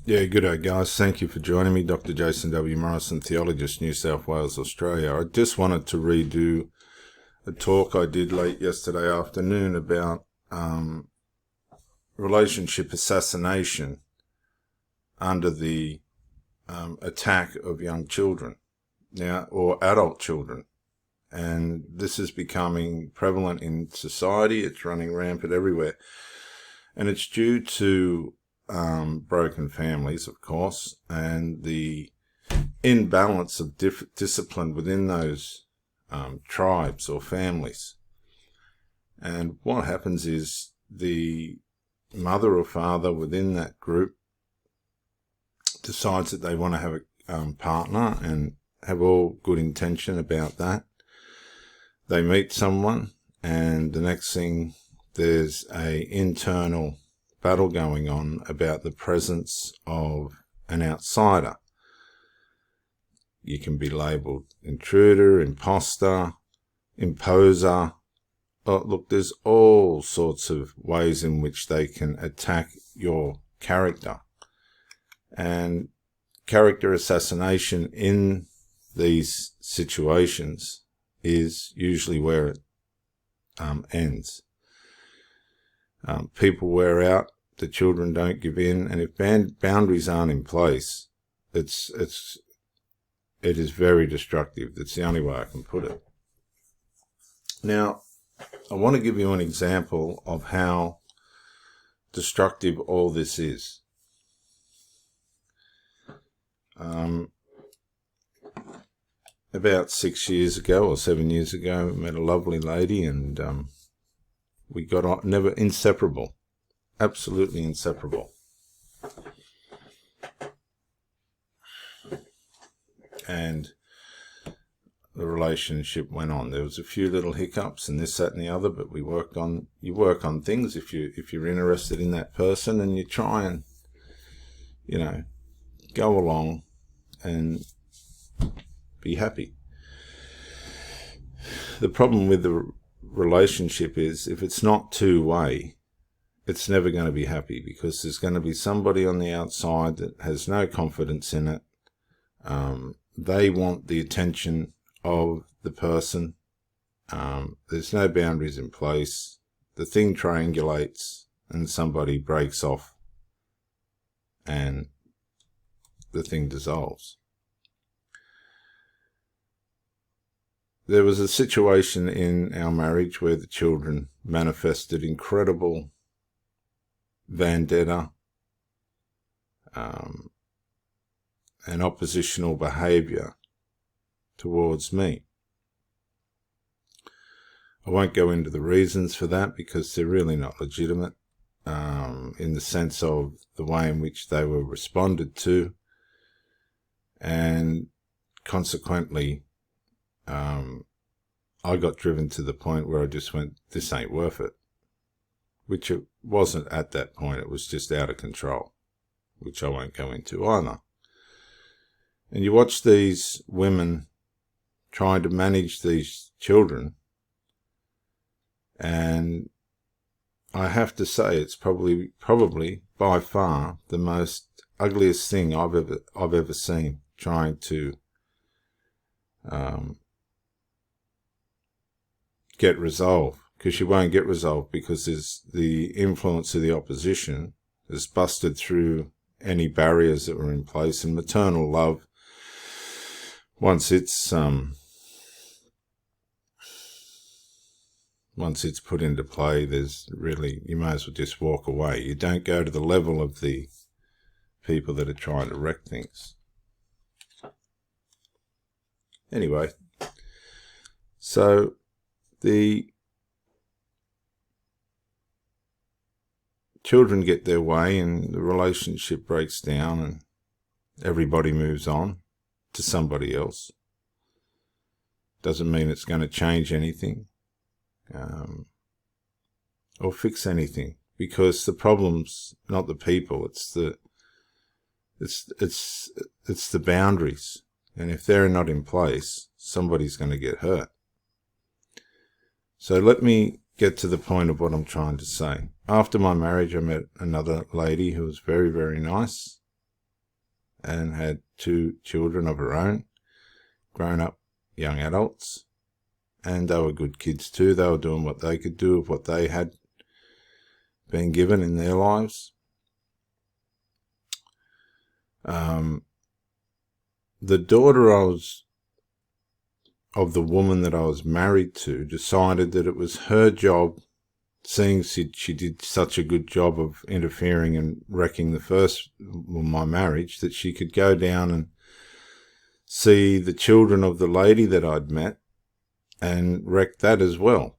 Yeah, good day, guys. Thank you for joining me. Dr. Jason W. Morrison, theologist, New South Wales, Australia. I just wanted to redo a talk I did late yesterday afternoon about relationship assassination under the attack of young children now, or adult children. And this is becoming prevalent in society. It's running rampant everywhere. And it's due to broken families, of course, and the imbalance of discipline within those tribes or families. And what happens is the mother or father within that group decides that they want to have a partner and have all good intention about that. They meet someone, and the next thing, there's a internal battle going on about the presence of an outsider. You can be labelled intruder, imposter, imposer. Oh, look, there's all sorts of ways in which they can attack your character. And character assassination in these situations is usually where it ends. People wear out, the children don't give in, and if boundaries aren't in place, it is very destructive. That's the only way I can put it. Now, I want to give you an example of how destructive all this is. About 6 years ago or 7 years ago, I met a lovely lady, and we got on, never inseparable, absolutely inseparable. And the relationship went on. There was a few little hiccups and this, that, and the other, but you work on things if you're interested in that person, and you try and, go along and be happy. The problem with the relationship is if it's not two-way, it's never going to be happy, because there's going to be somebody on the outside that has no confidence in it. They want the attention of the person. There's no boundaries in place. The thing triangulates and somebody breaks off and the thing dissolves. There was a situation in our marriage where the children manifested incredible vendetta and oppositional behaviour towards me. I won't go into the reasons for that because they're really not legitimate in the sense of the way in which they were responded to, and consequently I got driven to the point where I just went, this ain't worth it, which it wasn't at that point. It was just out of control, which I won't go into either. And you watch these women trying to manage these children, and I have to say it's probably by far the most ugliest thing I've ever seen, trying to get resolved, because you won't get resolved because there's the influence of the opposition has busted through any barriers that were in place, and maternal love, once it's put into play, there's really, you may as well just walk away. You don't go to the level of the people that are trying to wreck things. Anyway, so the children get their way and the relationship breaks down and everybody moves on to somebody else. Doesn't mean it's going to change anything or fix anything, because the problem's not the people, it's the boundaries, and if they're not in place, somebody's going to get hurt. So let me get to the point of what I'm trying to say. After my marriage, I met another lady who was very, very nice. and had 2 children of her own, grown up young adults, and they were good kids too. They were doing what they could do of what they had been given in their lives. The daughter of the woman that I was married to decided that it was her job, seeing she did such a good job of interfering and wrecking my marriage, that she could go down and see the children of the lady that I'd met and wreck that as well.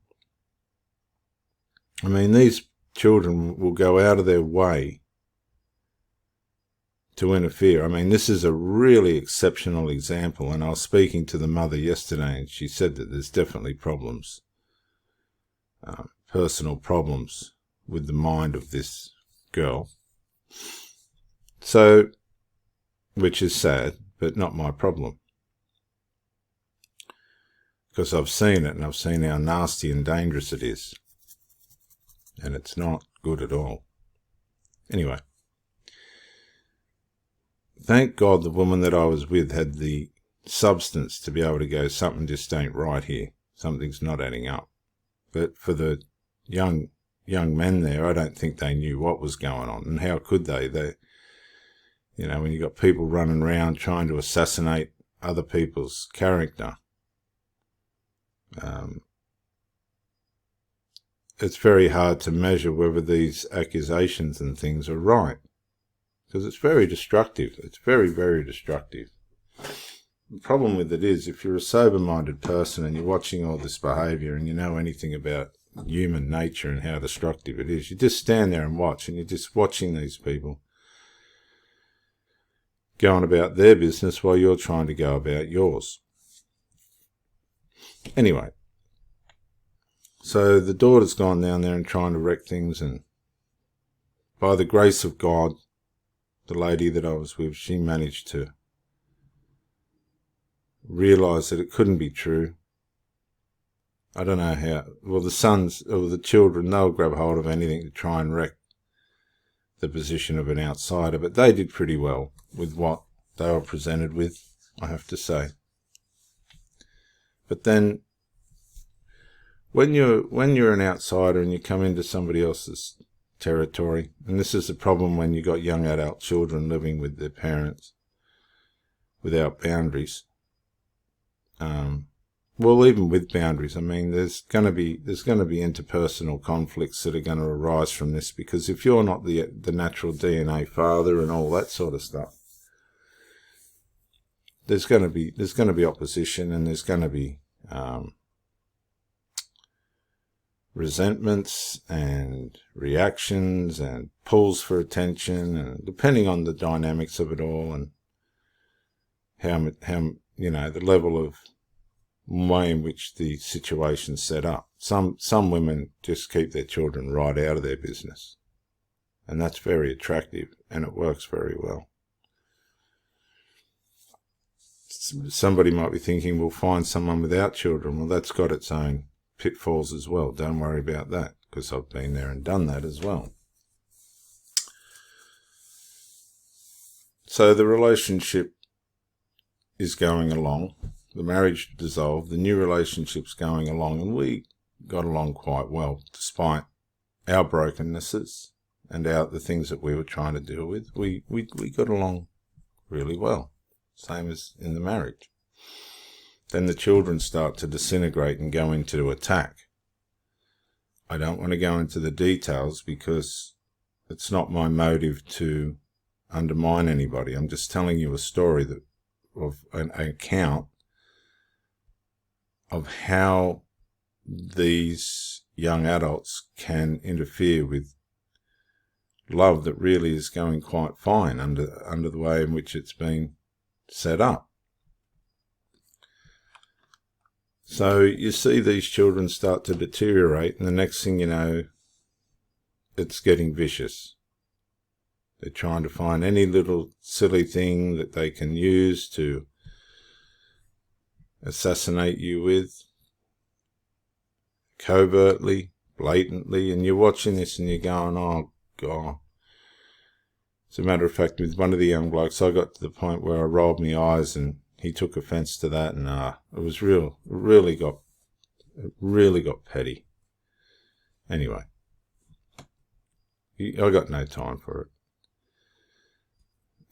I mean, these children will go out of their way to interfere. I mean, this is a really exceptional example, and I was speaking to the mother yesterday, and she said that there's definitely problems, personal problems with the mind of this girl. So, which is sad, but not my problem. Because I've seen it, and I've seen how nasty and dangerous it is. And it's not good at all. Anyway. Thank God the woman that I was with had the substance to be able to go, something just ain't right here. Something's not adding up. But for the young men there, I don't think they knew what was going on. And how could they? When you got people running around trying to assassinate other people's character, it's very hard to measure whether these accusations and things are right. Because it's very destructive. It's very, very destructive. The problem with it is, if you're a sober-minded person and you're watching all this behaviour and you know anything about human nature and how destructive it is, you just stand there and watch, and you're just watching these people going about their business while you're trying to go about yours. Anyway, so the daughter's gone down there and trying to wreck things, and by the grace of God, the lady that I was with, she managed to realise that it couldn't be true. I don't know how. Well, the sons or the children, they'll grab hold of anything to try and wreck the position of an outsider, but they did pretty well with what they were presented with, I have to say. But then, when you're an outsider and you come into somebody else's territory, and this is the problem when you got young adult children living with their parents without boundaries. Well, even with boundaries, I mean, there's going to be interpersonal conflicts that are going to arise from this, because if you're not the natural DNA father and all that sort of stuff, there's going to be opposition, and there's going to be resentments and reactions and pulls for attention, and depending on the dynamics of it all and how the level of way in which the situation's set up. Some women just keep their children right out of their business, and that's very attractive, and it works very well. Somebody might be thinking, we'll find someone without children. Well, that's got its own pitfalls as well. Don't worry about that, because I've been there and done that as well. So the relationship is going along. The marriage dissolved. The new relationship's going along, and we got along quite well, despite our brokennesses and the things that we were trying to deal with. We got along really well, same as in the marriage. Then the children start to disintegrate and go into attack. I don't want to go into the details because it's not my motive to undermine anybody. I'm just telling you a story of an account of how these young adults can interfere with love that really is going quite fine under the way in which it's been set up. So you see these children start to deteriorate, and the next thing you know, it's getting vicious. They're trying to find any little silly thing that they can use to assassinate you with, covertly, blatantly, and you're watching this and you're going, oh God. As a matter of fact, with one of the young blokes, I got to the point where I rolled my eyes and he took offence to that, and it was really got petty. Anyway, I got no time for it.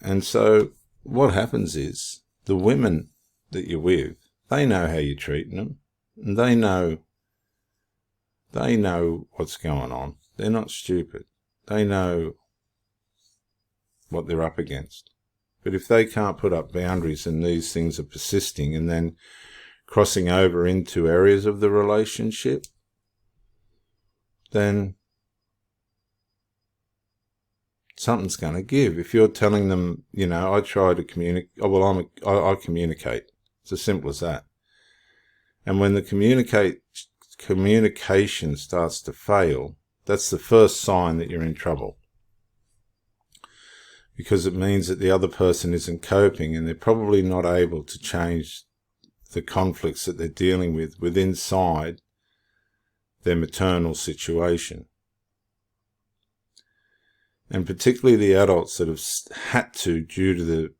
And so what happens is the women that you're with, they know how you're treating them, and they know what's going on. They're not stupid. They know what they're up against. But if they can't put up boundaries and these things are persisting and then crossing over into areas of the relationship, then something's going to give. If you're telling them, I try to communicate, I communicate. It's as simple as that. And when the communication starts to fail, that's the first sign that you're in trouble. Because it means that the other person isn't coping and they're probably not able to change the conflicts that they're dealing with inside their maternal situation. And particularly the adults that have had to, due to the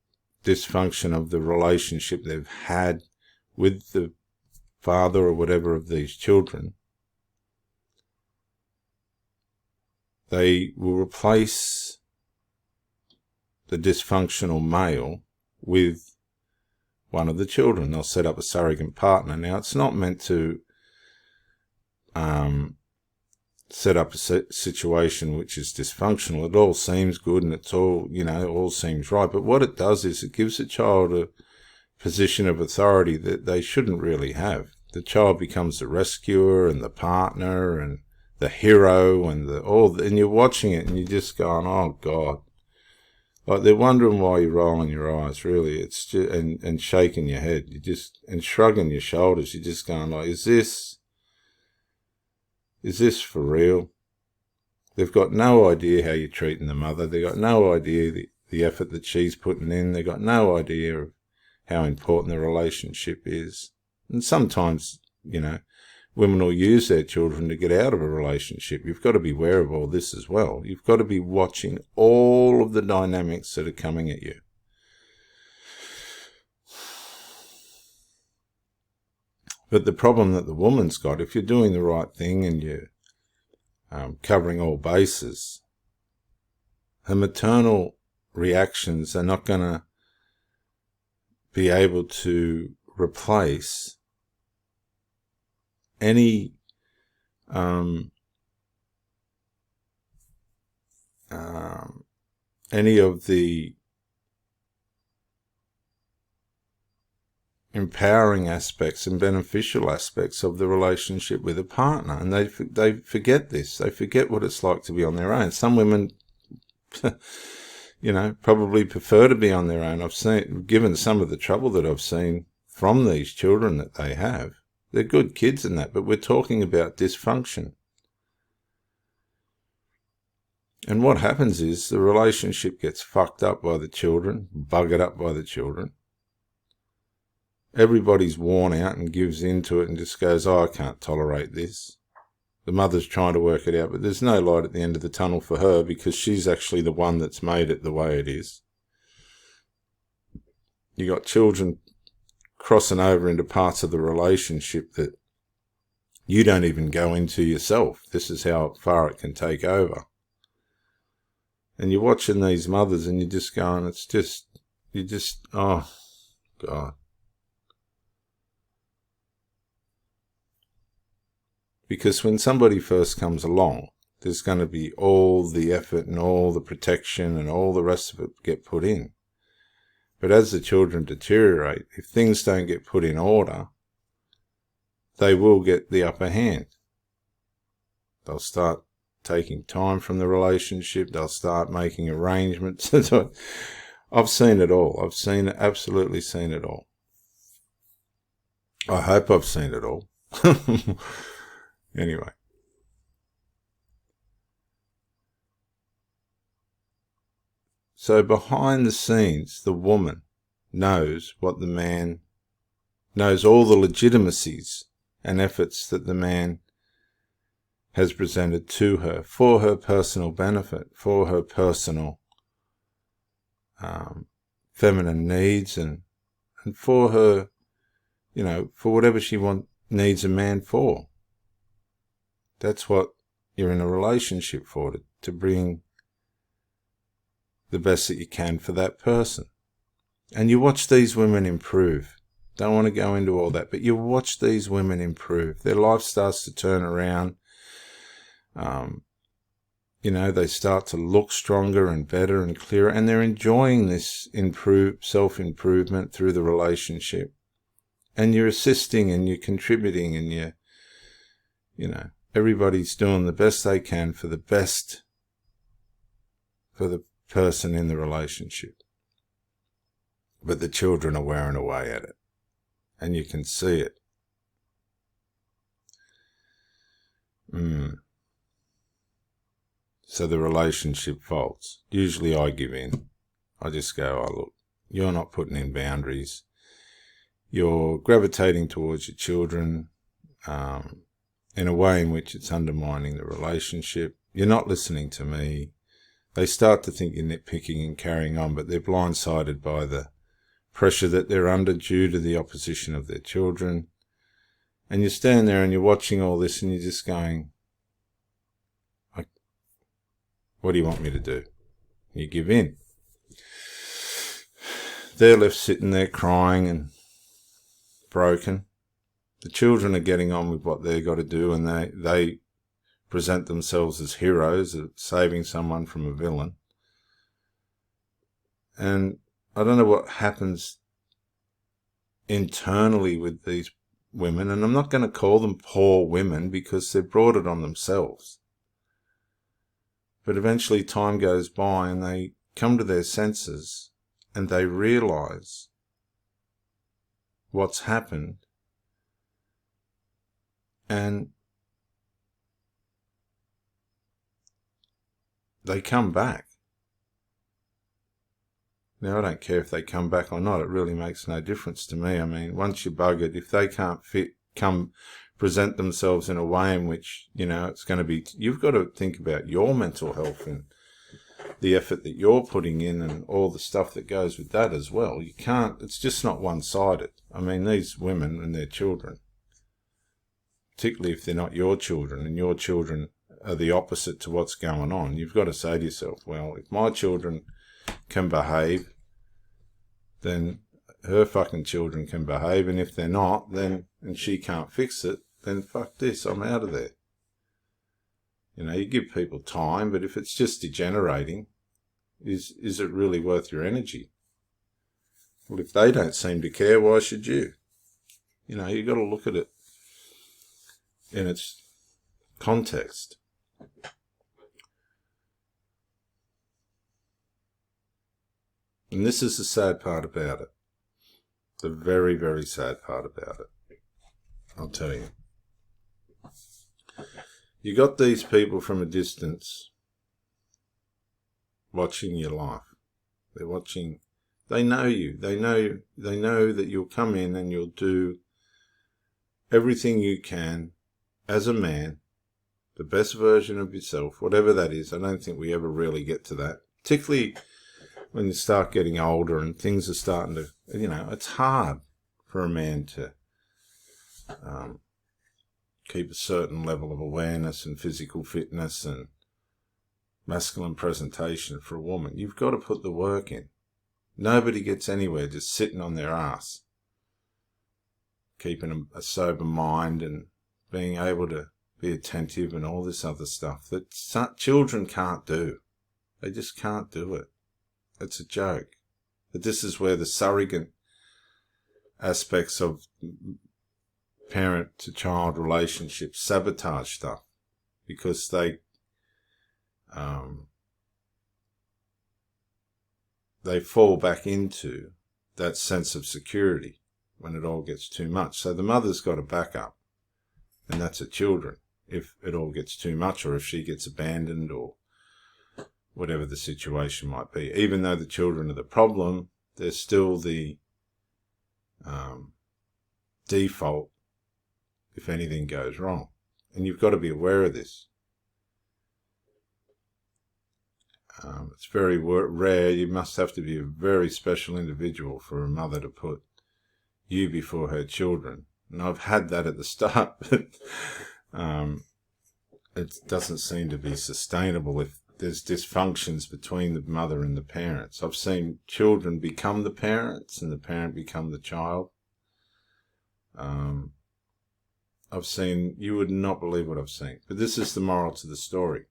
dysfunction of the relationship they've had with the father or whatever of these children, they will replace the dysfunctional male with one of the children. They'll set up a surrogate partner. Now, it's not meant to set up a situation which is dysfunctional. It all seems good and it's all, it all seems right. But what it does is it gives the child a position of authority that they shouldn't really have. The child becomes the rescuer and the partner and the hero and and you're watching it and you're just going, oh God. Like they're wondering why you're rolling your eyes, really. It's just, and shaking your head. And shrugging your shoulders. You're just going like, is this for real? They've got no idea how you're treating the mother. They've got no idea the effort that she's putting in. They've got no idea of how important the relationship is. And sometimes, women will use their children to get out of a relationship. You've got to be aware of all this as well. You've got to be watching all of the dynamics that are coming at you. But the problem that the woman's got, if you're doing the right thing and you're covering all bases, her maternal reactions are not going to be able to replace any of the empowering aspects and beneficial aspects of the relationship with a partner. And they forget this. They forget what it's like to be on their own. Some women, probably prefer to be on their own. Given some of the trouble that I've seen from these children that they have, they're good kids and that, but we're talking about dysfunction. And what happens is the relationship gets fucked up by the children, buggered up by the children. Everybody's worn out and gives into it and just goes, oh, I can't tolerate this. The mother's trying to work it out, but there's no light at the end of the tunnel for her because she's actually the one that's made it the way it is. You got children crossing over into parts of the relationship that you don't even go into yourself. This is how far it can take over. And you're watching these mothers and you're just going, oh, God. Because when somebody first comes along, there's going to be all the effort and all the protection and all the rest of it get put in. But as the children deteriorate, if things don't get put in order, they will get the upper hand. They'll start taking time from the relationship. They'll start making arrangements. I've seen it all. Absolutely seen it all. I hope I've seen it all. Anyway. So behind the scenes, the woman knows what the man knows, all the legitimacies and efforts that the man has presented to her for her personal benefit, for her personal feminine needs and for her, for whatever she needs a man for. That's what you're in a relationship for, to bring the best that you can for that person. And you watch these women improve. Don't want to go into all that, but you watch these women improve. Their life starts to turn around. They start to look stronger and better and clearer, and they're enjoying this self-improvement through the relationship. And you're assisting and you're contributing and everybody's doing the best they can for the best for the person in the relationship. But the children are wearing away at it. And you can see it. So the relationship faults. Usually I give in. I just go, oh look, you're not putting in boundaries. You're gravitating towards your children in a way in which it's undermining the relationship. You're not listening to me. They start to think you're nitpicking and carrying on, but they're blindsided by the pressure that they're under due to the opposition of their children. And you stand there and you're watching all this and you're just going, what do you want me to do? You give in. They're left sitting there crying and broken. The children are getting on with what they've got to do, and they present themselves as heroes of saving someone from a villain. And I don't know what happens internally with these women, and I'm not going to call them poor women because they've brought it on themselves. But eventually time goes by and they come to their senses and they realize what's happened, and they come back. Now, I don't care if they come back or not. It really makes no difference to me. I mean, once you're buggered, if they can't present themselves in a way in which, it's going to be, you've got to think about your mental health and the effort that you're putting in and all the stuff that goes with that as well. You can't, it's just not one-sided. I mean, these women and their children, particularly if they're not your children and your children are the opposite to what's going on, you've got to say to yourself, well, if my children can behave, then her fucking children can behave, and if they're not, then, and she can't fix it, then fuck this, I'm out of there. You give people time, but if it's just degenerating, is it really worth your energy? Well, if they don't seem to care, why should you? You've got to look at it in its context. And this is the sad part about it. The very, very sad part about it. I'll tell you. You got these people from a distance watching your life. They're watching. They know you. They know that you'll come in and you'll do everything you can as a man, the best version of yourself, whatever that is. I don't think we ever really get to that, particularly when you start getting older and things are starting to, it's hard for a man to keep a certain level of awareness and physical fitness and masculine presentation for a woman. You've got to put the work in. Nobody gets anywhere just sitting on their ass, keeping a sober mind and being able to be attentive and all this other stuff that children can't do. They just can't do it. It's a joke. But this is where the surrogate aspects of parent-to-child relationships sabotage stuff, because they fall back into that sense of security when it all gets too much. So the mother's got a backup, and that's her children, if it all gets too much, or if she gets abandoned, or whatever the situation might be. Even though the children are the problem, they're still the default if anything goes wrong. And you've got to be aware of this. It's very rare. You must have to be a very special individual for a mother to put you before her children. And I've had that at the start, but it doesn't seem to be sustainable if there's dysfunctions between the mother and the parents. I've seen children become the parents and the parent become the child. I've seen, you would not believe what I've seen. But this is the moral to the story.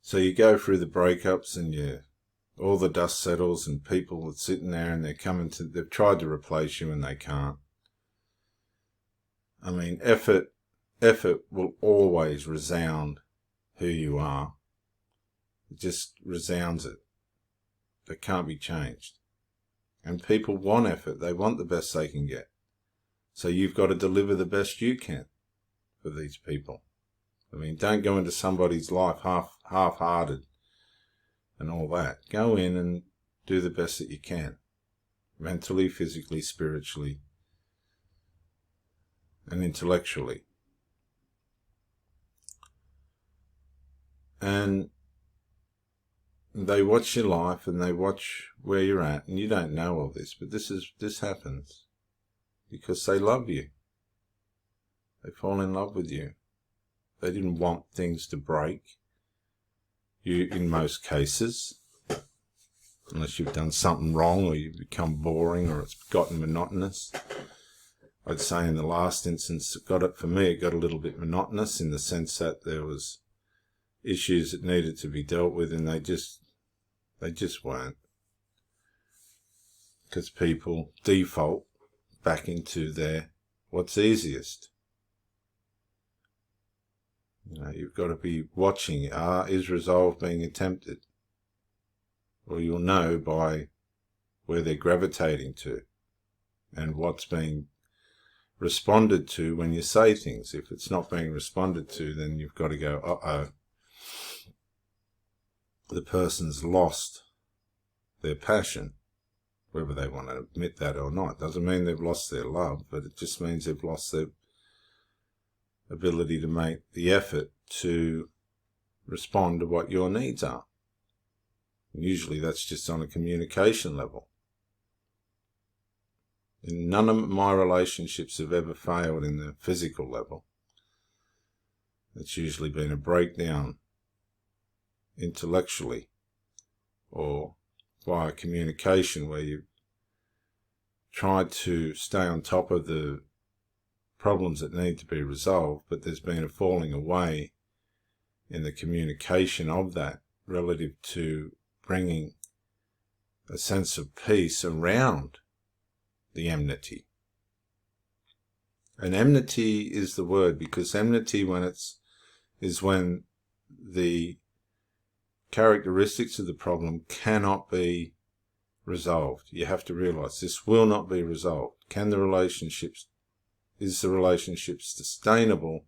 So you go through the breakups and all the dust settles and people are sitting there and they've tried to replace you and they can't. I mean, effort will always resound who you are. It just resounds it. It can't be changed. And people want effort. They want the best they can get. So you've got to deliver the best you can for these people. I mean, don't go into somebody's life half-hearted and all that. Go in and do the best that you can. Mentally, physically, spiritually, and intellectually. And they watch your life and they watch where you're at, and you don't know all this, but this happens because they love you. They fall in love with you. They didn't want things to break you in most cases, unless you've done something wrong or you've become boring or it's gotten monotonous. I'd say in the last instance, it got a little bit monotonous in the sense that there was issues that needed to be dealt with and they just weren't. Because people default back into what's easiest. You've got to be watching, is resolve being attempted? Or you'll know by where they're gravitating to and what's being responded to when you say things. If it's not being responded to, then you've got to go, uh-oh. The person's lost their passion, whether they want to admit that or not. Doesn't mean they've lost their love, but it just means they've lost their ability to make the effort to respond to what your needs are. And usually that's just on a communication level. And none of my relationships have ever failed in the physical level. It's usually been a breakdown intellectually or via communication where you tried to stay on top of the problems that need to be resolved, but there's been a falling away in the communication of that relative to bringing a sense of peace around the enmity. And enmity is the word, because enmity is when the characteristics of the problem cannot be resolved. You have to realize this will not be resolved. Is the relationship sustainable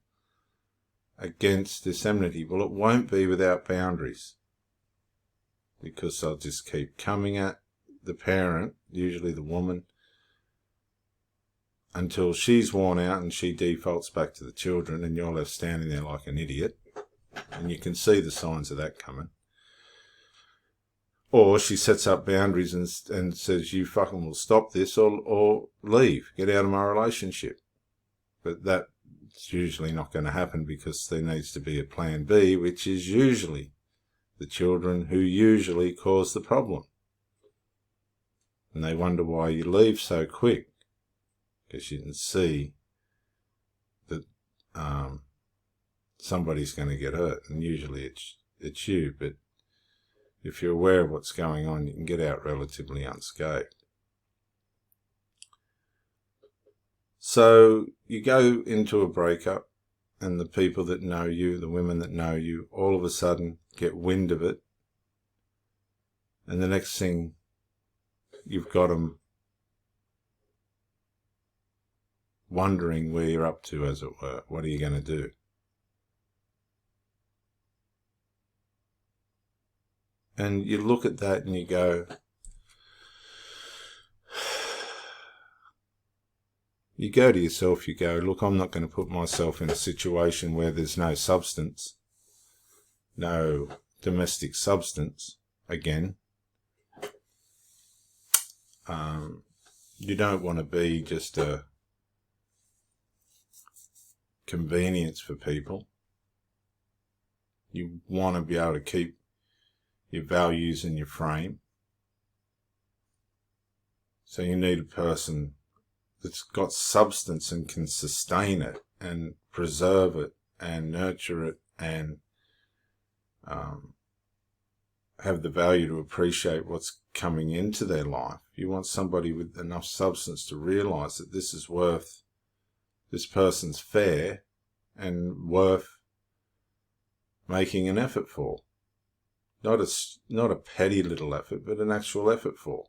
against this enmity? Well, it won't be without boundaries, because they'll just keep coming at the parent, usually the woman, until she's worn out and she defaults back to the children and you're left standing there like an idiot. And you can see the signs of that coming. Or she sets up boundaries and says, you fucking will stop this or leave, get out of my relationship. But that's usually not going to happen, because there needs to be a plan B, which is usually the children who usually cause the problem. And they wonder why you leave so quick, because you can see that somebody's going to get hurt, and usually it's you. But if you're aware of what's going on, you can get out relatively unscathed. So you go into a breakup, and the people that know you, the women that know you, all of a sudden get wind of it. And the next thing, you've got them wondering where you're up to, as it were. What are you going to do? And you look at that and you go, you go to yourself, you go, look, I'm not going to put myself in a situation where there's no substance, no domestic substance, again, you don't want to be just a convenience for people. You want to be able to keep your values in your frame. So you need a person that's got substance and can sustain it and preserve it and nurture it and have the value to appreciate what's coming into their life. You want somebody with enough substance to realise that this is worth, this person's fair and worth making an effort for. Not a petty little effort, but an actual effort for.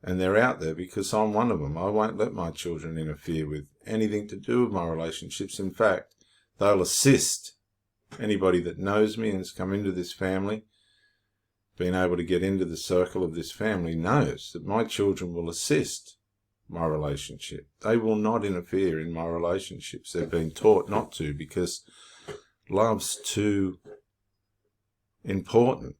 And they're out there because I'm one of them. I won't let my children interfere with anything to do with my relationships. In fact, they'll assist anybody that knows me and has come into this family, been able to get into the circle of this family, knows that my children will assist my relationship. They will not interfere in my relationships. They've been taught not to because love's too important.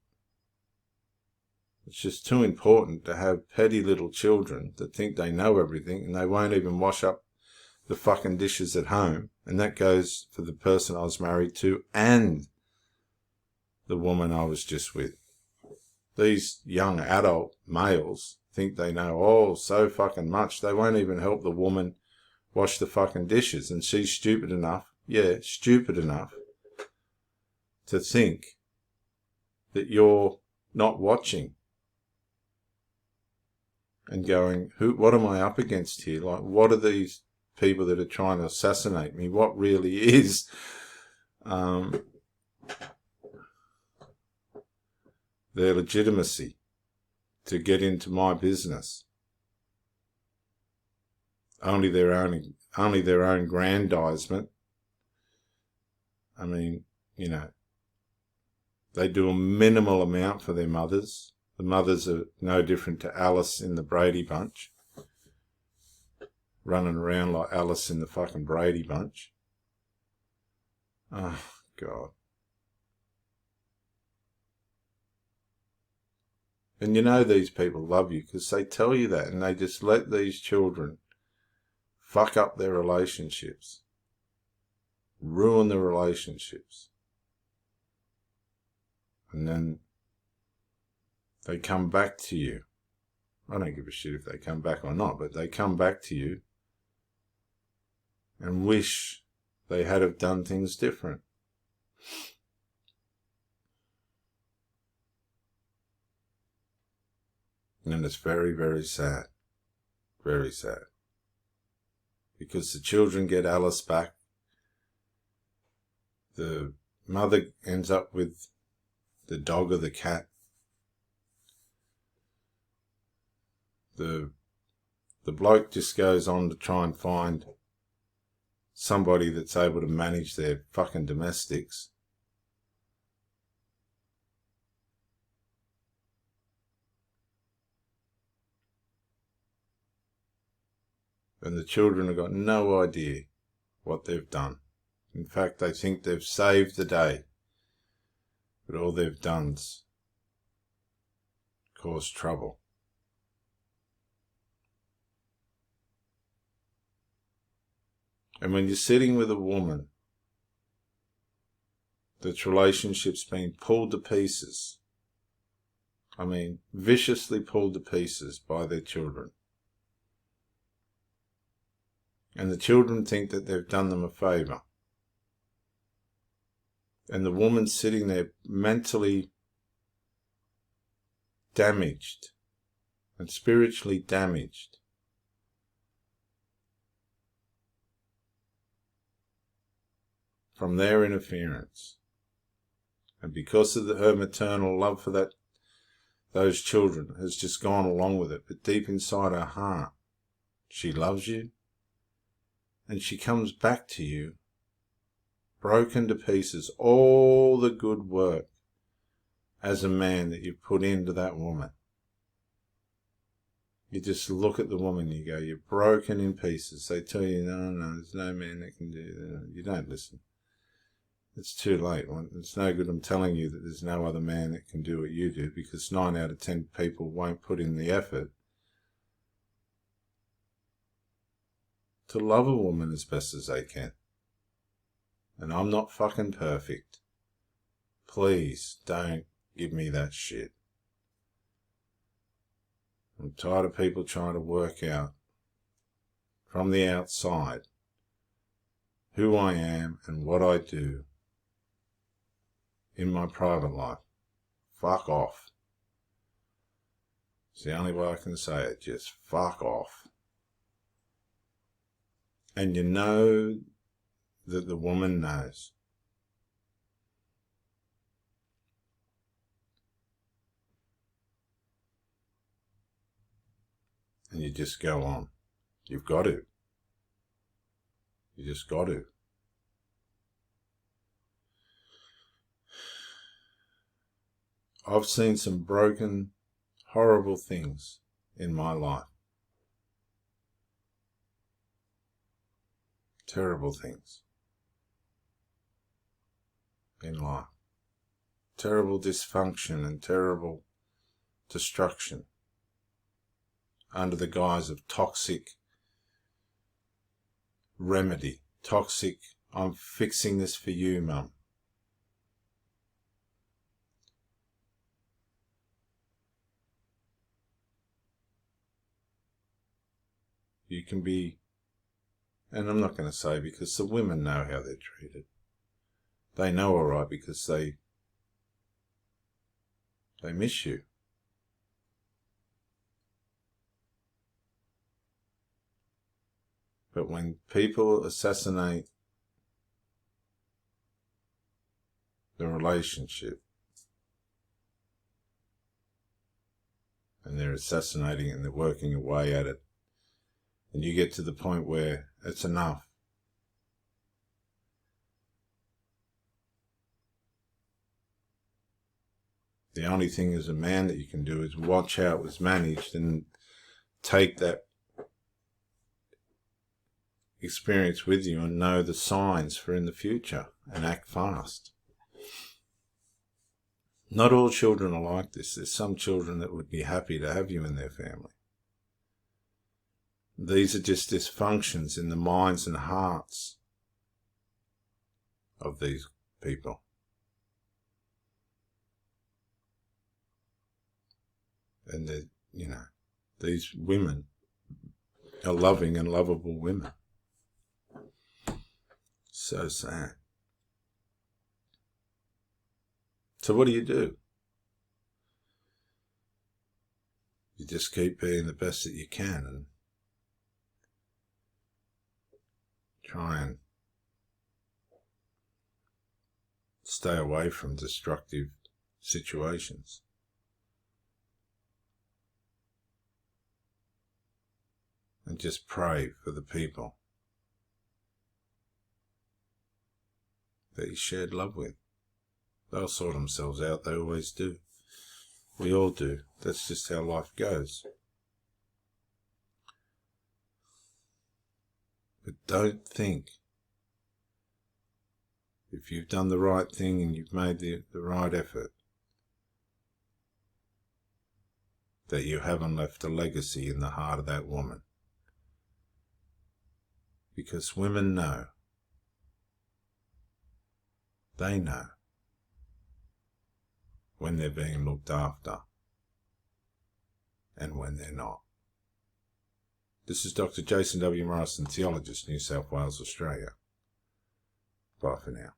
It's just too important to have petty little children that think they know everything and they won't even wash up the fucking dishes at home. And that goes for the person I was married to and the woman I was just with. These young adult males think they know, so fucking much. They won't even help the woman wash the fucking dishes. And she's stupid enough to think that you're not watching and going, what am I up against here? Like, what are these people that are trying to assassinate me? What really is their legitimacy to get into my business? Only their own aggrandizement. I mean, you know, they do a minimal amount for their mothers. The mothers are no different to Alice in the Brady Bunch, running around like Alice in the fucking Brady Bunch. Oh, God. And you know these people love you because they tell you that, and they just let these children fuck up their relationships, ruin the relationships. And then they come back to you. I don't give a shit if they come back or not, but they come back to you and wish they had have done things different. And it's very, very sad. Very sad. Because the children get Alice back. The mother ends up with the dog or the cat. The bloke just goes on to try and find somebody that's able to manage their fucking domestics. And the children have got no idea what they've done. In fact, they think they've saved the day. But all they've done's caused trouble. And when you're sitting with a woman that's relationship's been pulled to pieces, I mean, viciously pulled to pieces by their children, and the children think that they've done them a favour, and the woman's sitting there mentally damaged and spiritually damaged, from their interference. And because of her maternal love for those children has just gone along with it. But deep inside her heart, she loves you. And she comes back to you, broken to pieces, all the good work as a man that you've put into that woman. You just look at the woman, you go, you're broken in pieces. They tell you, no, there's no man that can do that. You don't listen. it's too late. It's no good I'm telling you that there's no other man that can do what you do, because 9 out of 10 people won't put in the effort to love a woman as best as they can. And I'm not fucking perfect. Please don't give me that shit. I'm tired of people trying to work out from the outside who I am and what I do in my private life. Fuck off. It's the only way I can say it. Just fuck off. And you know that the woman knows. And you just go on. You've got to. You just got to. I've seen some broken, horrible things in my life. Terrible things in life. Terrible dysfunction and terrible destruction under the guise of toxic remedy. Toxic, I'm fixing this for you, Mum. You can be, and I'm not going to say, because the women know how they're treated. They know all right, because they miss you. But when people assassinate the relationship, and they're assassinating it and they're working away at it, and you get to the point where it's enough, the only thing as a man that you can do is watch how it was managed and take that experience with you and know the signs for in the future and act fast. Not all children are like this. There's some children that would be happy to have you in their family. These are just dysfunctions in the minds and hearts of these people. And these women are loving and lovable women. So sad. So what do? You just keep being the best that you can and try and stay away from destructive situations. And just pray for the people that you shared love with. They'll sort themselves out. They always do. We all do. That's just how life goes. But don't think, if you've done the right thing and you've made the right effort, that you haven't left a legacy in the heart of that woman. Because women know. They know when they're being looked after and when they're not. This is Dr. Jason W. Morrison, theologist, New South Wales, Australia. Bye for now.